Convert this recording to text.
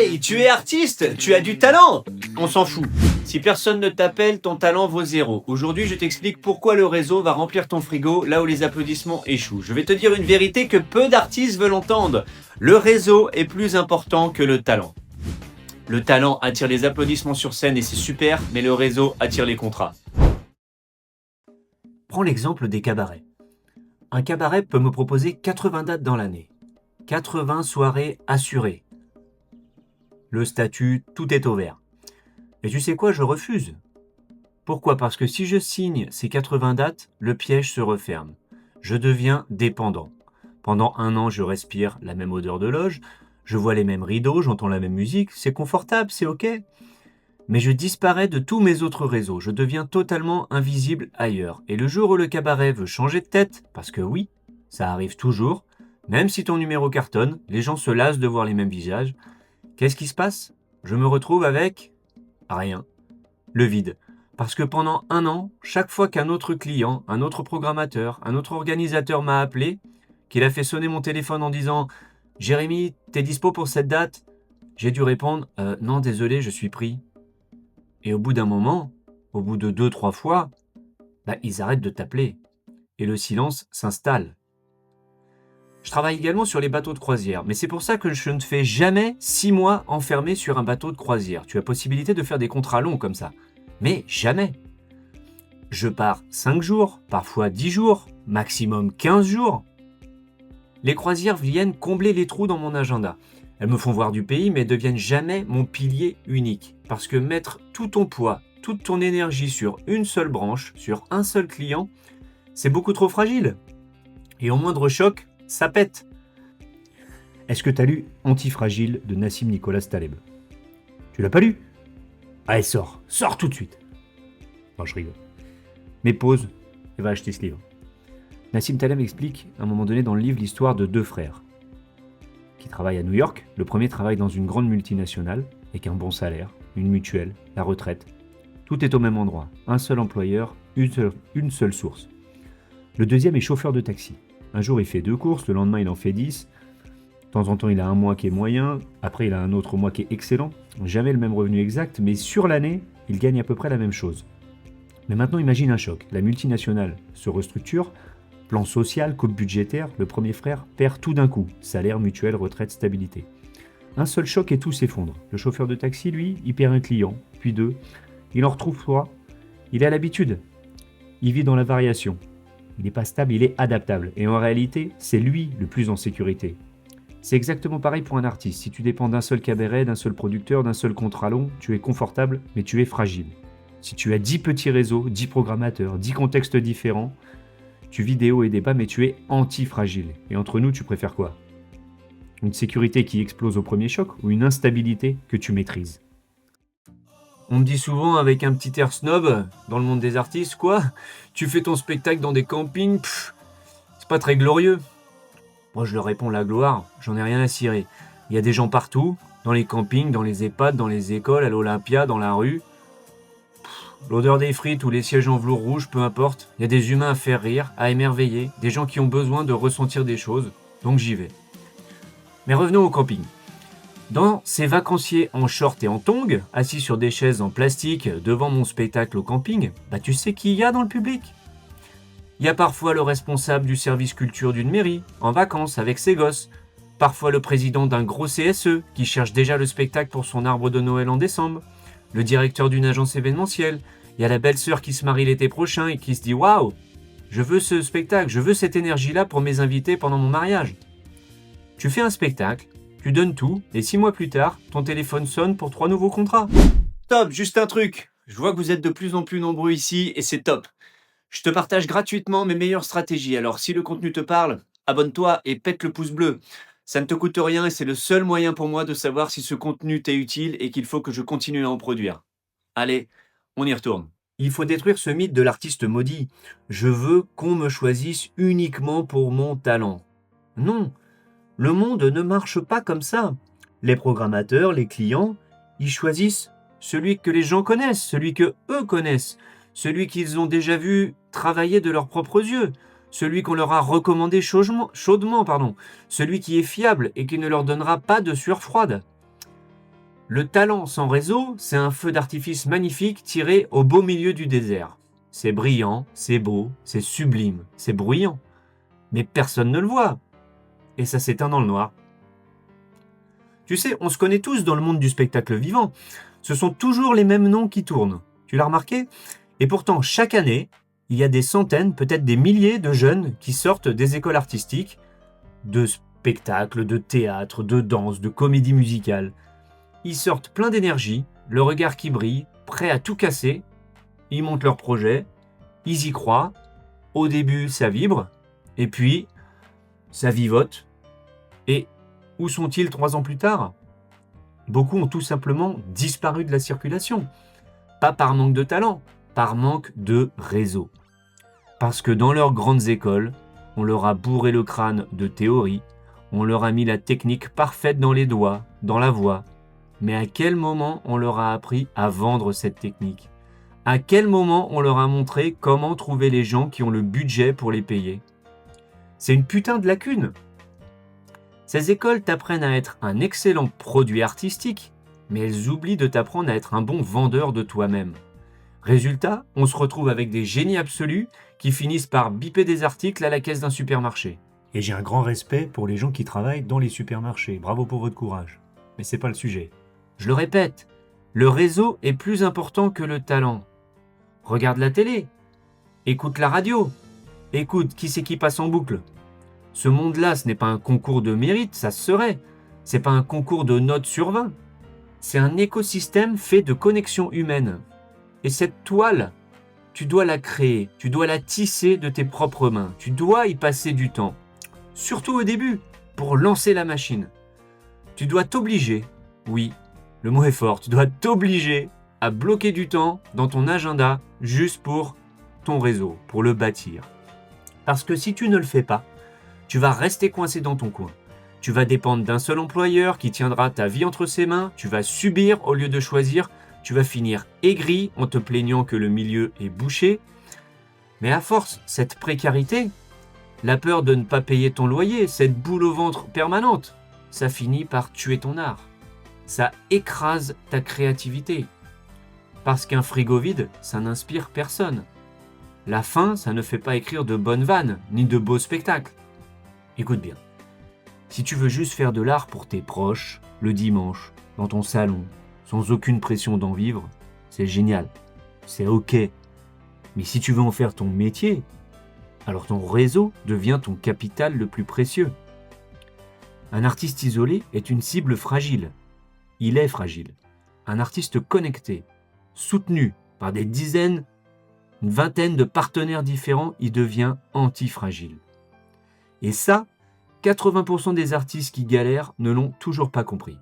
Hey, tu es artiste, tu as du talent. On s'en fout. Si personne ne t'appelle, ton talent vaut zéro. Aujourd'hui, je t'explique pourquoi le réseau va remplir ton frigo là où les applaudissements échouent. Je vais te dire une vérité que peu d'artistes veulent entendre. Le réseau est plus important que le talent. Le talent attire les applaudissements sur scène et c'est super, mais le réseau attire les contrats. Prends l'exemple des cabarets. Un cabaret peut me proposer 80 dates dans l'année. 80 soirées assurées. Le statut, tout est au vert. Et tu sais quoi, je refuse. Pourquoi? Parce que si je signe ces 80 dates, le piège se referme. Je deviens dépendant. Pendant un an, je respire la même odeur de loge, je vois les mêmes rideaux, j'entends la même musique, c'est confortable, c'est ok. Mais je disparais de tous mes autres réseaux, je deviens totalement invisible ailleurs. Et le jour où le cabaret veut changer de tête, parce que oui, ça arrive toujours, même si ton numéro cartonne, les gens se lassent de voir les mêmes visages, qu'est-ce qui se passe? Je me retrouve avec rien. Le vide. Parce que pendant un an, chaque fois qu'un autre client, un autre programmateur, un autre organisateur m'a appelé, qu'il a fait sonner mon téléphone en disant « Jérémy, t'es dispo pour cette date ?» J'ai dû répondre « Non, désolé, je suis pris. » Et au bout d'un moment, au bout de 2-3 fois, ils arrêtent de t'appeler. Et le silence s'installe. Je travaille également sur les bateaux de croisière, mais c'est pour ça que je ne fais jamais 6 mois enfermé sur un bateau de croisière. Tu as possibilité de faire des contrats longs comme ça, mais jamais. Je pars 5 jours, parfois 10 jours, maximum 15 jours. Les croisières viennent combler les trous dans mon agenda. Elles me font voir du pays, mais deviennent jamais mon pilier unique. Parce que mettre tout ton poids, toute ton énergie sur une seule branche, sur un seul client, c'est beaucoup trop fragile. Et au moindre choc, ça pète. Est-ce que tu as lu Antifragile de Nassim Nicolas Taleb? Tu l'as pas lu? Allez, sors tout de suite. Non, je rigole. Mais pause et va acheter ce livre. Nassim Taleb explique à un moment donné dans le livre l'histoire de 2 frères qui travaillent à New York. Le premier travaille dans une grande multinationale avec un bon salaire, une mutuelle, la retraite. Tout est au même endroit, un seul employeur, une seule source. Le deuxième est chauffeur de taxi. Un jour, il fait 2 courses, le lendemain, il en fait 10. De temps en temps, il a un mois qui est moyen, après, il a un autre mois qui est excellent. Jamais le même revenu exact, mais sur l'année, il gagne à peu près la même chose. Mais maintenant, imagine un choc. La multinationale se restructure, plan social, coupe budgétaire, le premier frère perd tout d'un coup. Salaire, mutuelle, retraite, stabilité. Un seul choc et tout s'effondre. Le chauffeur de taxi, lui, il perd un client, puis 2. Il en retrouve 3. Il a l'habitude. Il vit dans la variation. Il n'est pas stable, il est adaptable. Et en réalité, c'est lui le plus en sécurité. C'est exactement pareil pour un artiste. Si tu dépends d'un seul cabaret, d'un seul producteur, d'un seul contrat long, tu es confortable, mais tu es fragile. Si tu as 10 petits réseaux, 10 programmateurs, 10 contextes différents, tu vis des hauts et des bas, mais tu es anti-fragile. Et entre nous, tu préfères quoi? Une sécurité qui explose au premier choc ou une instabilité que tu maîtrises? On me dit souvent avec un petit air snob, dans le monde des artistes, quoi? Tu fais ton spectacle dans des campings, c'est pas très glorieux. Moi je leur réponds la gloire, j'en ai rien à cirer. Il y a des gens partout, dans les campings, dans les EHPAD, dans les écoles, à l'Olympia, dans la rue. L'odeur des frites ou les sièges en velours rouge, peu importe. Il y a des humains à faire rire, à émerveiller, des gens qui ont besoin de ressentir des choses, donc j'y vais. Mais revenons au camping. Dans ces vacanciers en short et en tongs, assis sur des chaises en plastique devant mon spectacle au camping, tu sais qui il y a dans le public? Il y a parfois le responsable du service culture d'une mairie, en vacances avec ses gosses. Parfois le président d'un gros CSE qui cherche déjà le spectacle pour son arbre de Noël en décembre. Le directeur d'une agence événementielle. Il y a la belle-sœur qui se marie l'été prochain et qui se dit « Waouh, je veux ce spectacle, je veux cette énergie-là pour mes invités pendant mon mariage. » Tu fais un spectacle, tu donnes tout, et 6 mois plus tard, ton téléphone sonne pour 3 nouveaux contrats. Top, juste un truc. Je vois que vous êtes de plus en plus nombreux ici, et c'est top. Je te partage gratuitement mes meilleures stratégies, alors si le contenu te parle, abonne-toi et pète le pouce bleu. Ça ne te coûte rien et c'est le seul moyen pour moi de savoir si ce contenu t'est utile et qu'il faut que je continue à en produire. Allez, on y retourne. Il faut détruire ce mythe de l'artiste maudit. Je veux qu'on me choisisse uniquement pour mon talent. Non, le monde ne marche pas comme ça. Les programmateurs, les clients, ils choisissent celui que les gens connaissent, celui que eux connaissent, celui qu'ils ont déjà vu travailler de leurs propres yeux, celui qu'on leur a recommandé chaudement, celui qui est fiable et qui ne leur donnera pas de sueur froide. Le talent sans réseau, c'est un feu d'artifice magnifique tiré au beau milieu du désert. C'est brillant, c'est beau, c'est sublime, c'est bruyant. Mais personne ne le voit. Et ça s'éteint dans le noir. Tu sais, on se connaît tous dans le monde du spectacle vivant. Ce sont toujours les mêmes noms qui tournent. Tu l'as remarqué? Et pourtant, chaque année, il y a des centaines, peut-être des milliers de jeunes qui sortent des écoles artistiques, de spectacles, de théâtre, de danse, de comédie musicale. Ils sortent plein d'énergie, le regard qui brille, prêts à tout casser. Ils montent leur projet, ils y croient. Au début, ça vibre, et puis, ça vivote. Et où sont-ils 3 ans plus tard? Beaucoup ont tout simplement disparu de la circulation. Pas par manque de talent, par manque de réseau. Parce que dans leurs grandes écoles, on leur a bourré le crâne de théorie, on leur a mis la technique parfaite dans les doigts, dans la voix. Mais à quel moment on leur a appris à vendre cette technique? À quel moment on leur a montré comment trouver les gens qui ont le budget pour les payer? C'est une putain de lacune. Ces écoles t'apprennent à être un excellent produit artistique, mais elles oublient de t'apprendre à être un bon vendeur de toi-même. Résultat, on se retrouve avec des génies absolus qui finissent par biper des articles à la caisse d'un supermarché. Et j'ai un grand respect pour les gens qui travaillent dans les supermarchés. Bravo pour votre courage. Mais c'est pas le sujet. Je le répète, le réseau est plus important que le talent. Regarde la télé, écoute la radio, écoute qui c'est qui passe en boucle. Ce monde-là, ce n'est pas un concours de mérite, ça se serait. C'est pas un concours de notes sur 20. C'est un écosystème fait de connexions humaines. Et cette toile, tu dois la créer, tu dois la tisser de tes propres mains, tu dois y passer du temps. Surtout au début, pour lancer la machine. Tu dois t'obliger, oui, le mot est fort, tu dois t'obliger à bloquer du temps dans ton agenda juste pour ton réseau, pour le bâtir. Parce que si tu ne le fais pas, tu vas rester coincé dans ton coin. Tu vas dépendre d'un seul employeur qui tiendra ta vie entre ses mains, tu vas subir au lieu de choisir, tu vas finir aigri en te plaignant que le milieu est bouché. Mais à force, cette précarité, la peur de ne pas payer ton loyer, cette boule au ventre permanente, ça finit par tuer ton art. Ça écrase ta créativité. Parce qu'un frigo vide, ça n'inspire personne. La faim, ça ne fait pas écrire de bonnes vannes, ni de beaux spectacles. Écoute bien. Si tu veux juste faire de l'art pour tes proches, le dimanche, dans ton salon, sans aucune pression d'en vivre, c'est génial. C'est ok. Mais si tu veux en faire ton métier, alors ton réseau devient ton capital le plus précieux. Un artiste isolé est une cible fragile. Il est fragile. Un artiste connecté, soutenu par des dizaines, une vingtaine de partenaires différents, il devient antifragile. Et ça, 80% des artistes qui galèrent ne l'ont toujours pas compris.